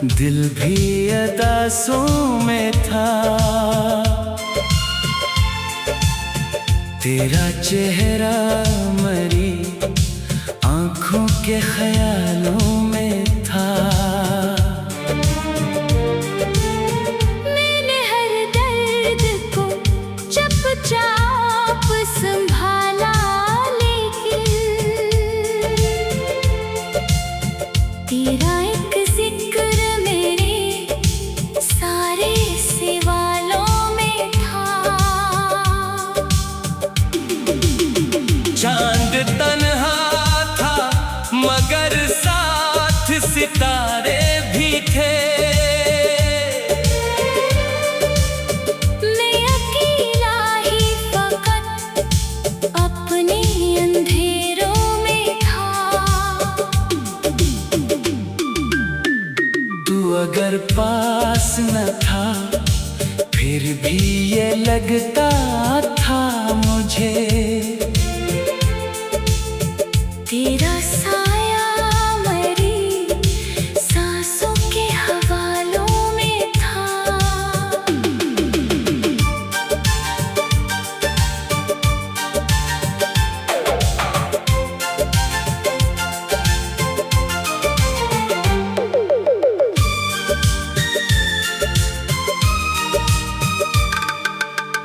दिल भी अदासों में था। तेरा चेहरा मरी आंखों के ख्यालों में था। मैंने हर दर्द को चुपचाप संभाला, लेकिन तेरा एक जिक्र मेरे सारे सवालों में था। चांद तन्हा था मगर साथ सितारे भी थे। मैं अकेला ही फकत अपने अंधेरों में था। तू अगर पास न था फिर भी ये लगता था मुझे, तेरा साया मरी सांसों के हवालों में था।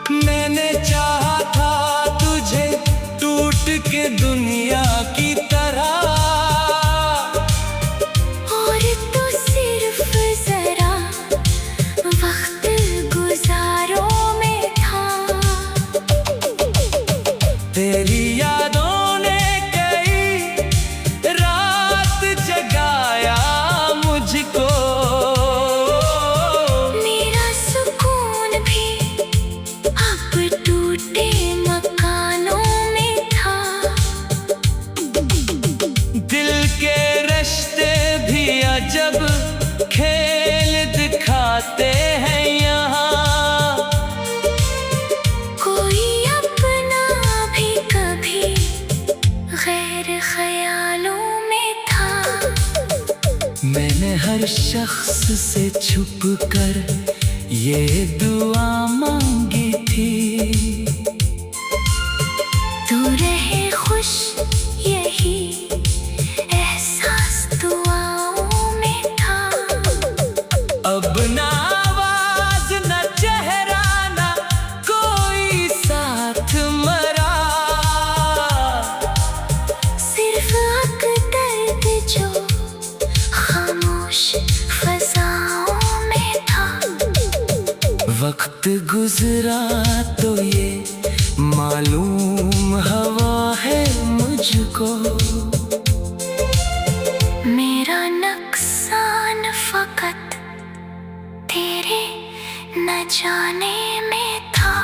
मैंने चाहा था तुझे टूट के दुनिया की तरह, और तो सिर्फ जरा वक्त गुजारों में था। तेरी यादों ने कई रात जगाया मुझको। मेरा सुकून भी अब टूटे मकानों में था। दिल के रिश्ते भी अजब खेल दिखाते हैं यहाँ। कोई अपना भी कभी गैर ख्यालों में था। मैंने हर शख्स से छुप कर ये दुआ मांगी थी। तू रहे खुश यही एहसास दुआओं में था। अब ना आवाज न चेहरा ना कोई साथ मरा। सिर्फ दर्द जो खामोश फजाओं में था। वक्त गुजरा तो ये मालूम हवा है मुझको। मेरा नुकसान फकत तेरे न जाने में था।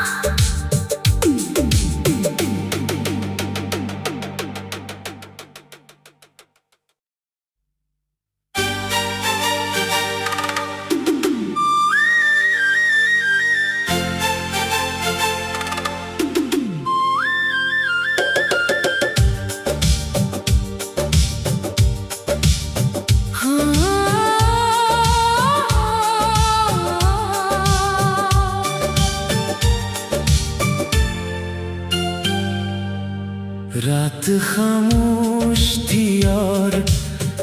रात खामोश थी और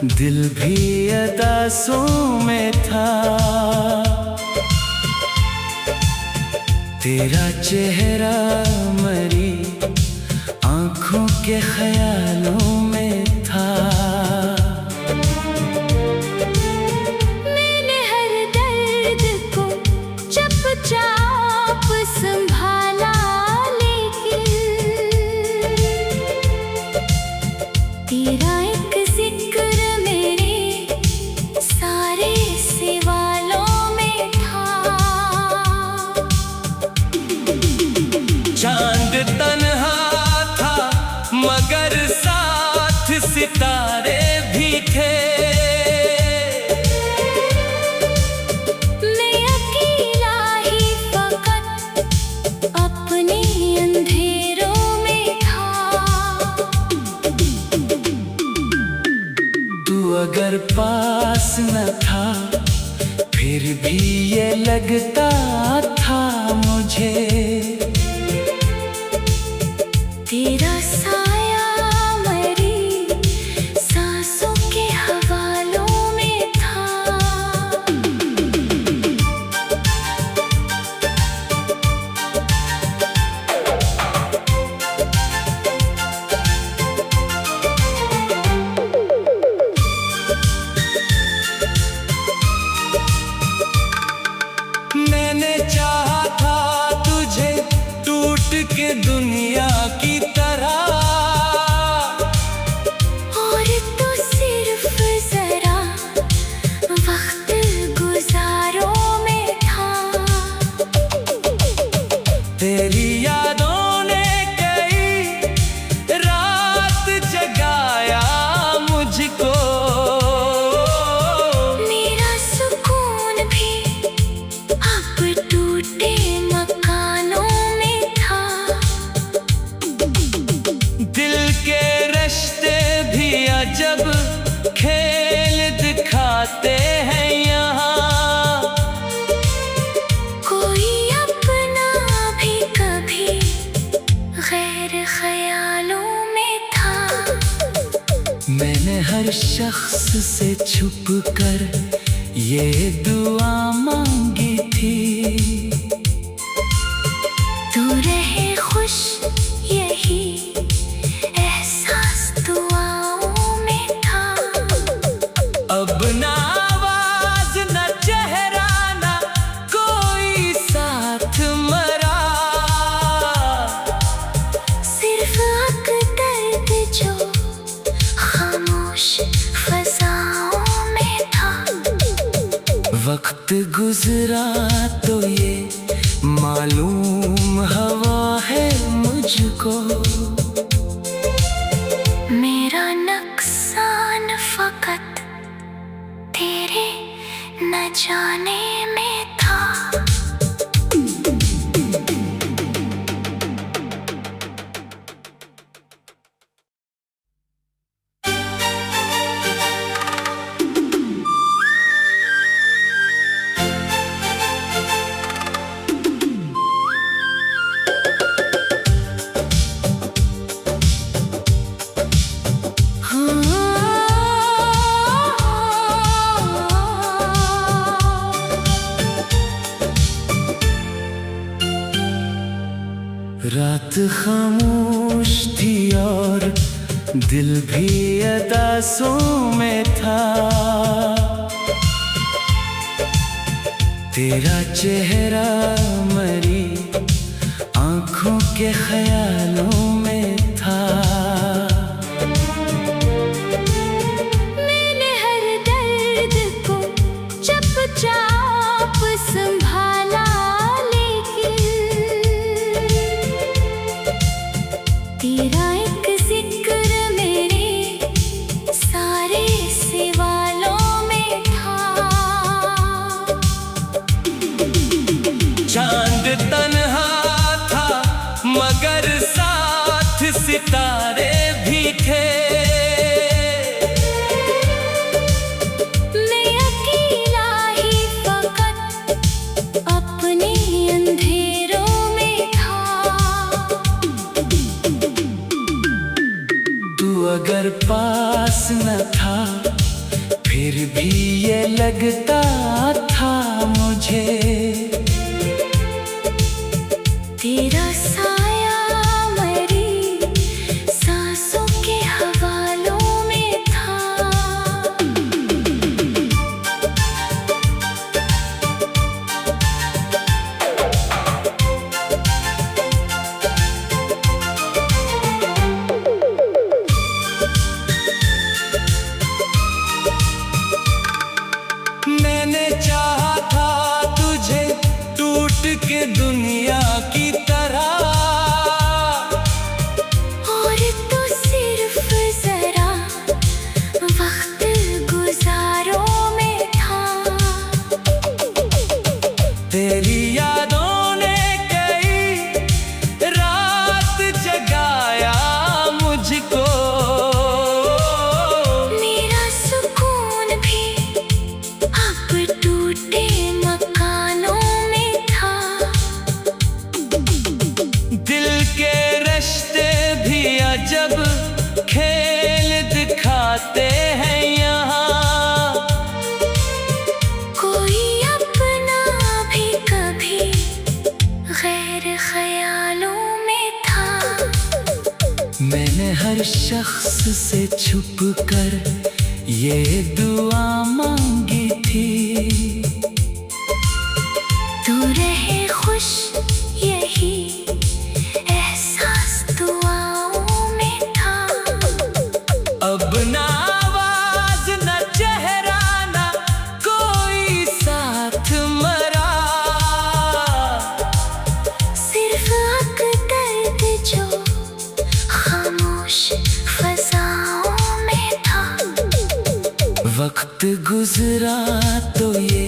दिल भी अदासों में था। तेरा चेहरा मरी आंखों के ख्यालों में था। मैंने हर दर्द को चुपचाप संभाला, लेकिन तेरा एक जिक्र मेरे सारे सवालों में था। चांद तन्हा था मगर साथ सितारे भी थे। मैं अकेला ही फकत अपने अंधेरों में था। अगर पास न था फिर भी ये लगता था मुझे तेरा साया मरी सांसों के हवालों में था। मैंने चाहा था तुझे टूट के दुनिया की तरह, और तो सिर्फ जरा वक्त गुजारों में था। तेरी यादों ने कई रात जगाया मुझको, मेरा सुकून भी अब टूटे मकानों में था। दिल के रिश्ते भी अजब खेल दिखाते हैं यहाँ। कोई अपना भी कभी गैर ख्यालों में था। मैंने हर शख्स से छुप कर ये दुआ मांगी थी, तू रहे खुश यही एहसास दुआओं में था। अब ना आवाज न चेहरा न कोई साथ मरा। सिर्फ दर्द जो खामोश फजाओं में था। वक्त गुजरा तो ये मालूम हवा है मुझको, मेरा नुकसान फकत तेरे न जाने में था। रात खामोश थी और दिल भी अदासों में था। तेरा चेहरा मरी आंखों के ख्यालों में था। मैंने हर दर्द को चुपचाप संभाला, लेकिन तेरा एक जिक्र मेरे सारे सवालों में था। चांद तन्हा था मगर साथ सितारे भी थे। मैं अकेला ही फकत अपने अंधेरों में था। तू अगर पास न था फिर भी ये लगता था मुझे तेरा साया मरी सांसों के हवालों में था। मैंने चाहा था तुझे टूट के दुनिया की तरह, और तो सिर्फ जरा वक्त गुजारों में था। तेरी यादों ने कई रात जगाया मुझको, मेरा सुकून भी अब टूट हर शख्स से छुप कर ये दुआ मांगी थी। तू रहे खुश यही एहसास दुआओं में था। अब ना आवाज न चेहरा न कोई साथ मरा, सिर्फ दर्द जो खामोश फज़ाओं में था। वक्त गुजरा तो ये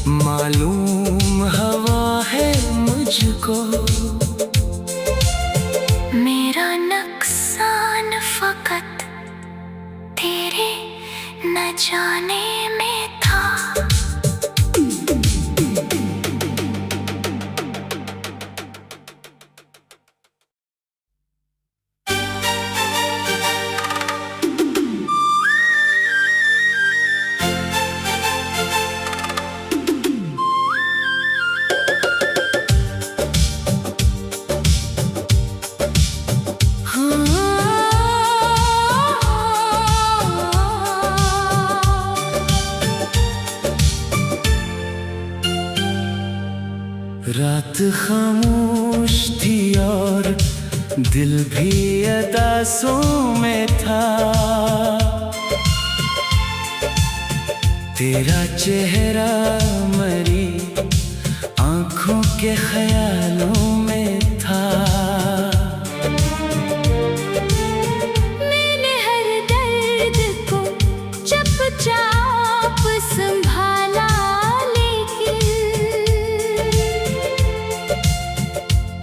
मालूम हवा है मुझको। मेरा नुकसान फकत तेरे न जाने में था। रात खामोश थी और दिल भी अदासों में था। तेरा चेहरा मरी आंखों के ख्यालों में था। मैंने हर दर्द को चुपचाप संभाला,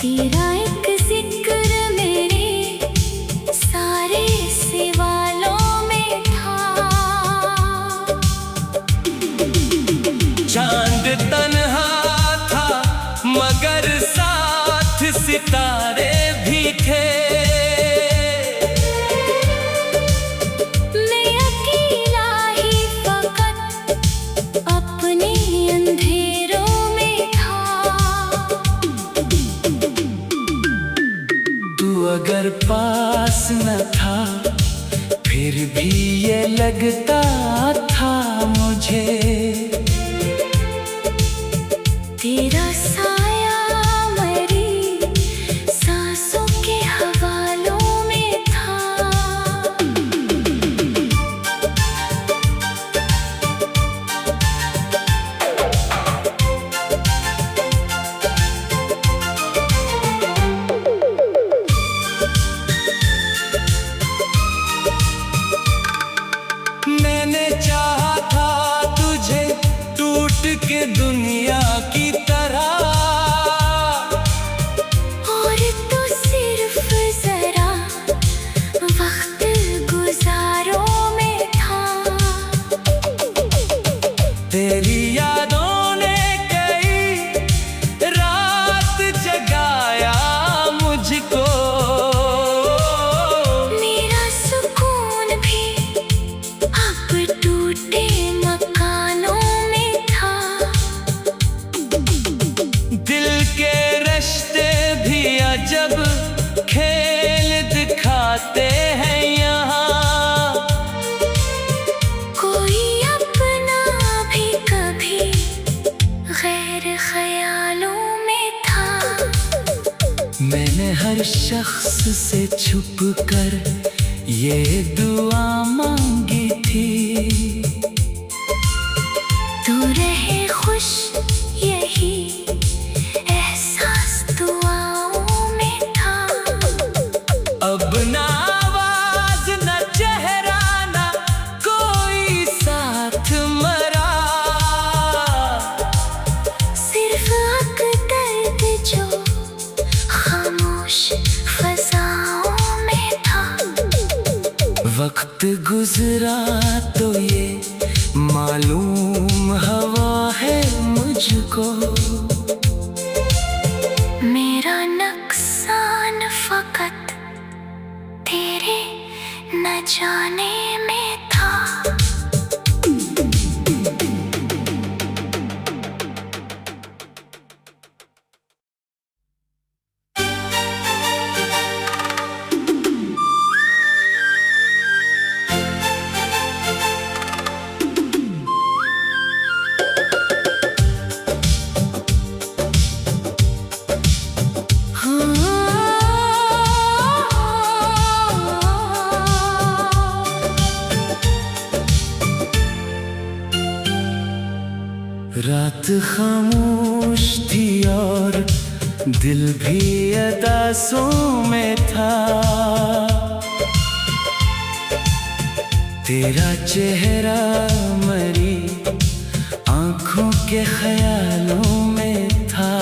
तेरा एक जिक्र मेरे सारे सवालों में था। चांद तन्हा था मगर साथ सितारे भी थे। मैं अकेला ही फकत अपने अंधेरों में था। तू अगर पास न था फिर भी ये लगता था मुझे। तेरा साया मरी सांसों के हवालों में था। मैंने चाहा था तुझे टूट के दुनिया की तरह, और तू सिर्फ जरा वक्त गुजारों में था। तेरी यादों ने कई रात जगाया मुझको। मेरा सुकून भी अब टूटे मकानों में था। दिल के रिश्ते भी अजब खेल दिखाते हैं यहाँ। कोई अपना भी कभी गैर ख्यालों में था। मैंने हर शख्स से छुप कर ये दुआ मांगी थी। तू रहे खुश यही एहसास दुआओं में था। अब ना आवाज न चेहरा न कोई साथ मरा, सिर्फ दर्द जो खामोश फज़ाओं में था। वक्त गुजरा तो ये मालूम हवा है मुझको। मेरा नुकसान फकत तेरे न जाने में था। रात खामोश थी और दिल भी अदासों में था। तेरा चेहरा मरी आंखों के ख्यालों में था।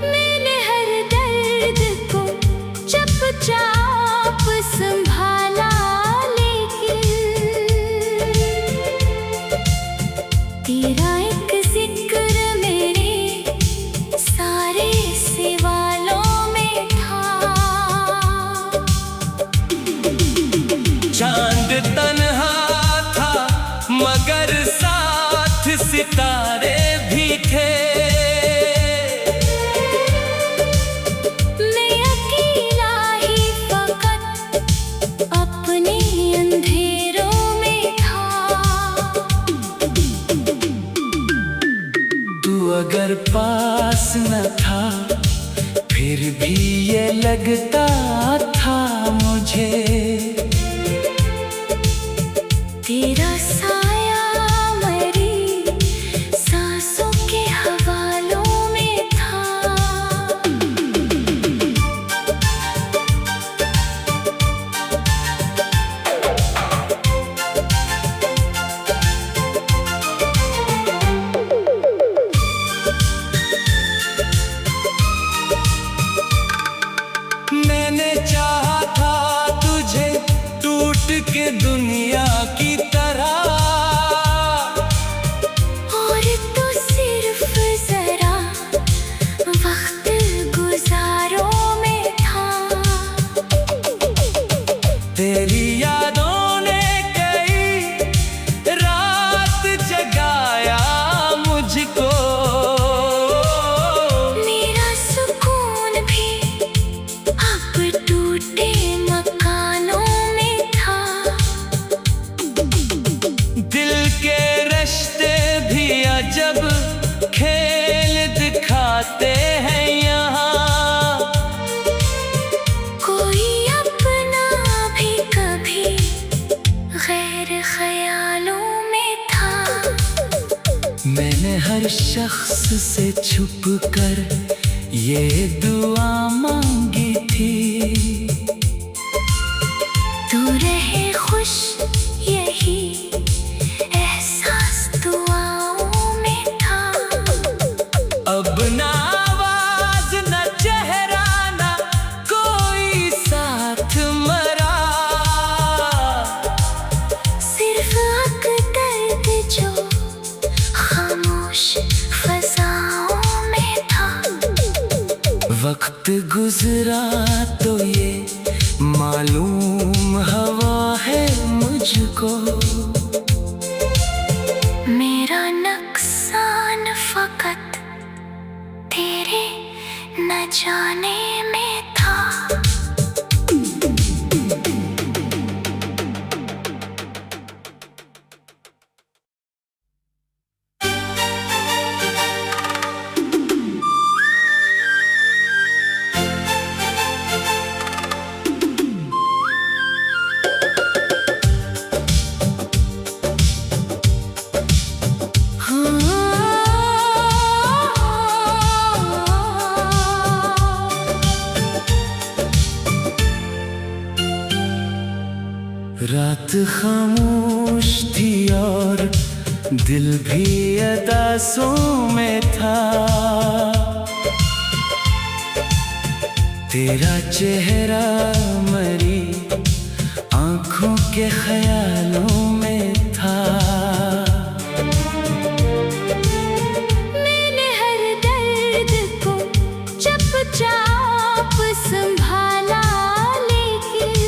मैंने हर दर्द को चुपचाप संभाला, लेकिन तेरा एक जिक्र मेरे सारे सवालों में था। चांद तन्हा था मगर साथ सितारे भी थे। मैं अकेला ही फकत अपने अंधेरों में था। तू अगर पास न था फिर भी ये लगता था मुझे, तेरा साया मरी सांसों के हवालों में था। मैंने चाहा था तुझे टूट के दुनिया की तरह, और तू सिर्फ जरा वक्त गुजारों में था। तेरी यादों ने कई रात जगाया मुझको। मेरा सुकून भी अब टूटे मकानों में था। दिल के रिश्ते भी अजब खेल दिखाते हैं यहाँ। कोई अपना भी कभी गैर ख्यालों में था। मैंने हर शख्स से छुप कर ये दुआ मांगी थी। तू रहे खुश यही एहसास दुआओं में था। अब ना आवाज न चेहरा ना कोई साथ मरा। सिर्फ अकदर्द जो खामोश फजाओं में था। वक्त गुजरा तो ये मालूम हवा है मुझको। मेरा नुकसान फकत तेरे न जाने में था। रात खामोश थी और दिल भी अदासों में था। तेरा चेहरा मरी आंखों के ख्यालों में था। मैंने हर दर्द को चुपचाप संभाला, लेकिन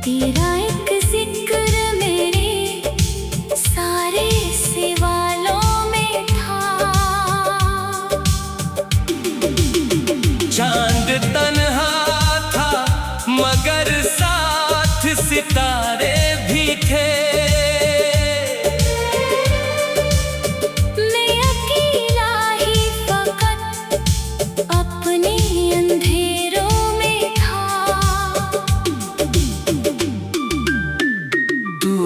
तेरा एक जिक्र मेरे सारे सवालों में था। चांद तन्हा था मगर साथ सितारे भी थे। मैं अकेला ही फकत अपने अंधेरों में था।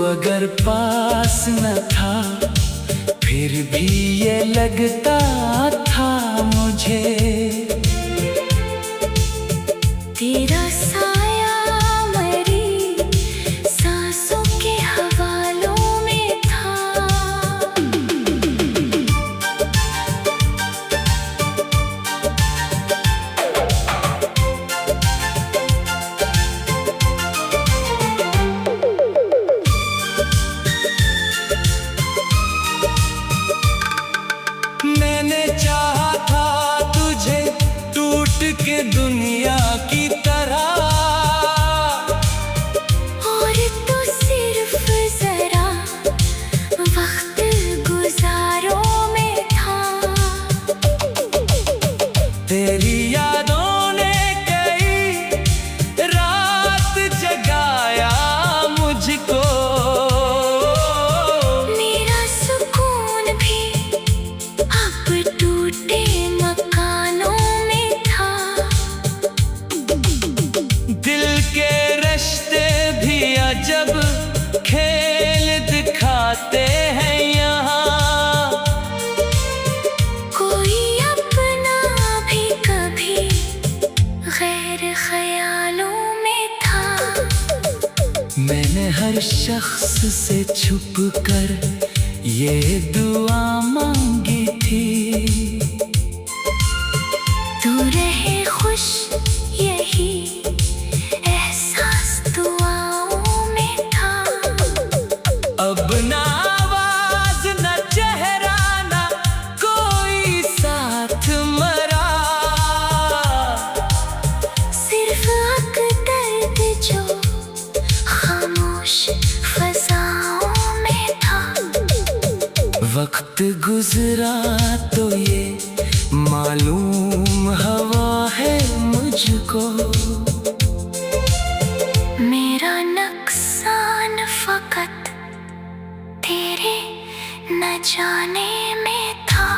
अगर पास न था फिर भी ये लगता था मुझे तेरा साया मरी सांसों के हवालों में था। मैंने चाहा था तुझे टूट के दुनिया की तरह, और तो सिर्फ जरा वक्त गुजारों में था। तेरी यादों ने कई रात जगाया मुझको, मेरा सुकून भी अब टूटे मकानों में था। दिल के रिश्ते भी अजब खेल दिखाते हैं यहाँ, कोई अपना भी कभी गैर ख्यालों में था। मैंने हर शख्स से छुप कर ये दुआ मांगी थी, तू रहे खुश यही एहसास दुआओं में था। अब ना आवाज न चेहरा ना कोई साथ मरा, सिर्फ दर्द जो खामोश फजाओं में था। वक्त गुजरा तो ये मालूम हवा है मुझको, मेरा नुकसान फकत तेरे न जाने में था।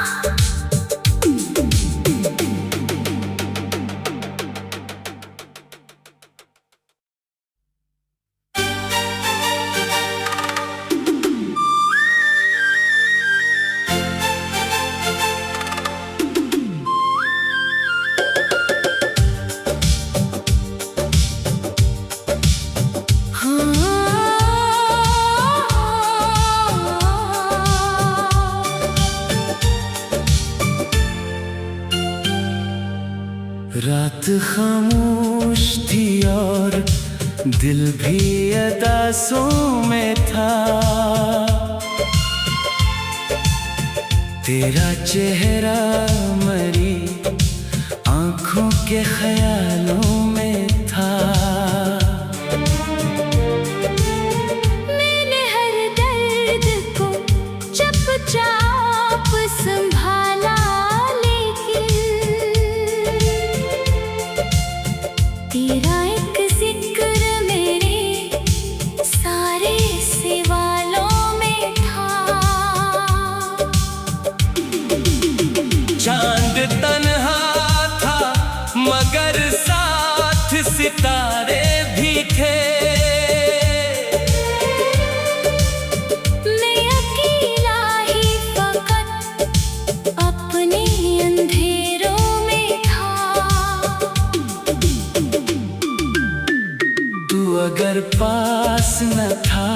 रात खामोश थी और दिल भी अदासों में था, तेरा चेहरा मरी आंखों के ख्यालों में था। मैंने हर दर्द को चुपचाप संभाला, लेकिन तेरा एक जिक्र मेरे सारे सवालों में था। चांद तन्हा था मगर साथ सितारे भी थे, मैं अकेला ही फकत अपने अंधेरों में था। तू अगर पास न था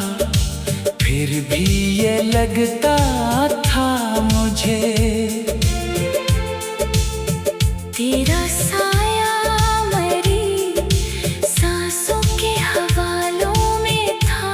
फिर भी ये लगता था मुझे तेरा साया मरी सांसों के हवालों में था।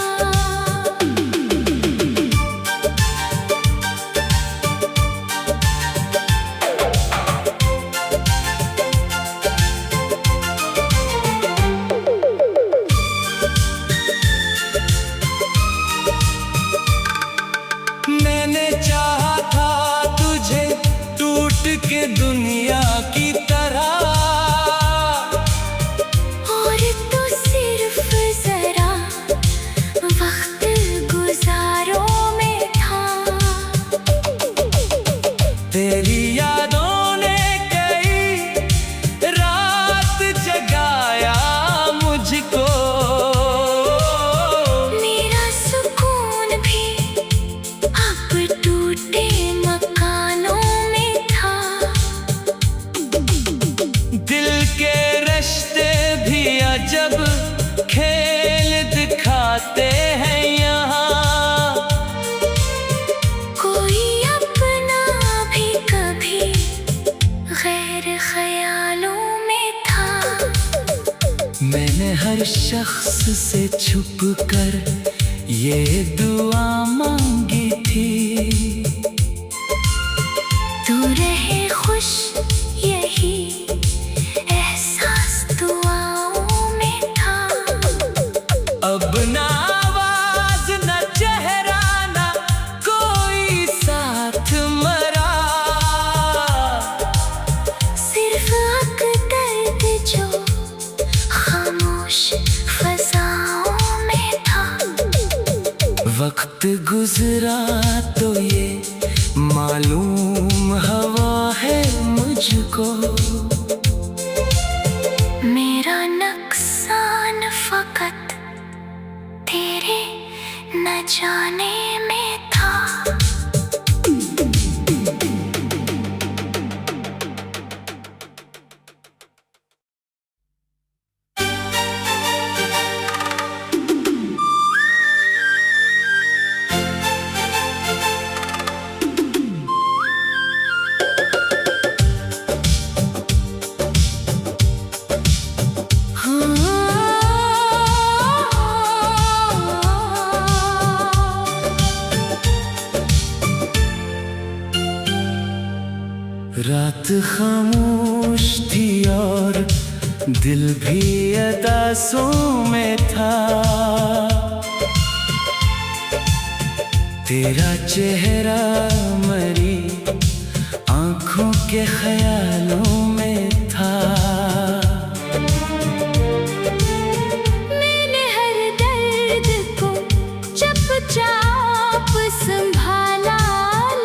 मैंने चाहा था तुझे छुप कर ये दुआ मांगी थी। तू रहे खुश यही एहसास दुआओं में था। अब ना आवाज न चेहरा न कोई साथ मरा, सिर्फ दर्द जो खामोश फज़ाओं में था। वक्त गुजरा तो ये मालूम हवा है मुझको। मेरा नुकसान फकत तेरे न जाने में था। रात खामोश थी और दिल भी अदासों में था। तेरा चेहरा मरी आंखों के ख्यालों में था। मैंने हर दर्द को चुपचाप संभाला,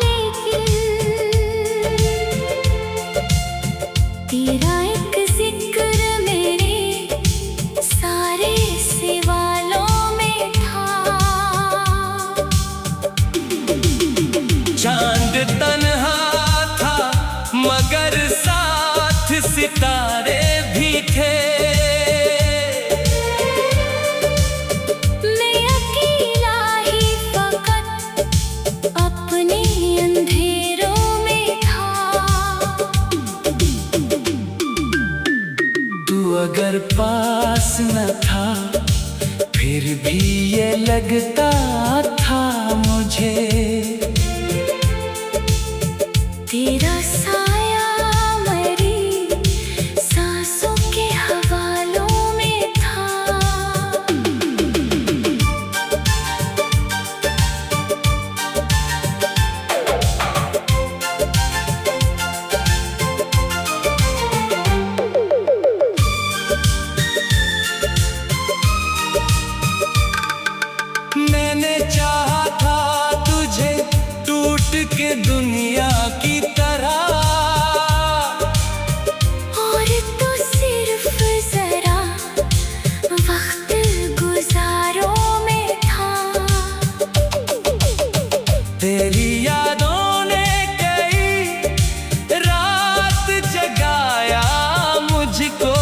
लेकिन तेरा एक जिक्र मेरे सारे सवालों में था। चांद तन्हा था मगर साथ सितारे भी थे। मैं अकेला ही फकत अपने अंधेरों में था। तू अगर पास न था फिर भी ये लगता था मुझे। तेरा साया मरी सांसों के हवालों में था। मैंने चाहा था तुझे टूट के दुनिया की तरह, और तू सिर्फ जरा वक्त गुजारों में था। तेरी यादों ने कई रात जगाया मुझको।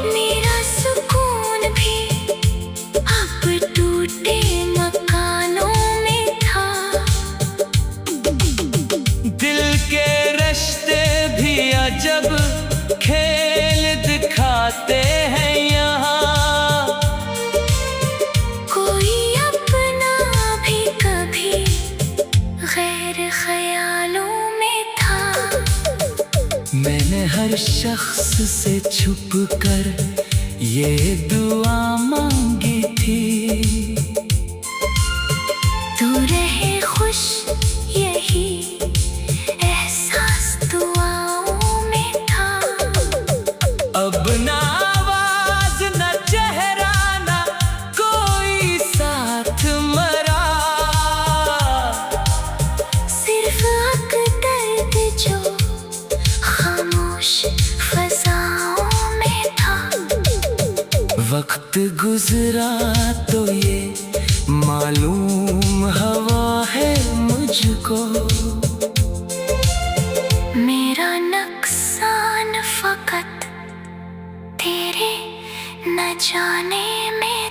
मेरा सुकून भी अब टूटे मकानों में था। दिल के रिश्ते भी अजब खेल दिखाते हैं यहाँ। कोई अपना भी कभी गैर ख्यालों में था। मैंने हर शख्स से छुप कर ये दुआ मांगी थी। तू रहे खुश यही एहसास दुआओं में था। अब ना आवाज न चेहरा न कोई साथ मरा, सिर्फ दर्द जो खामोश फज़ाओं में था। वक्त गुजरा तो ये मालूम हवा है मुझको। मेरा नुकसान फकत तेरे न जाने में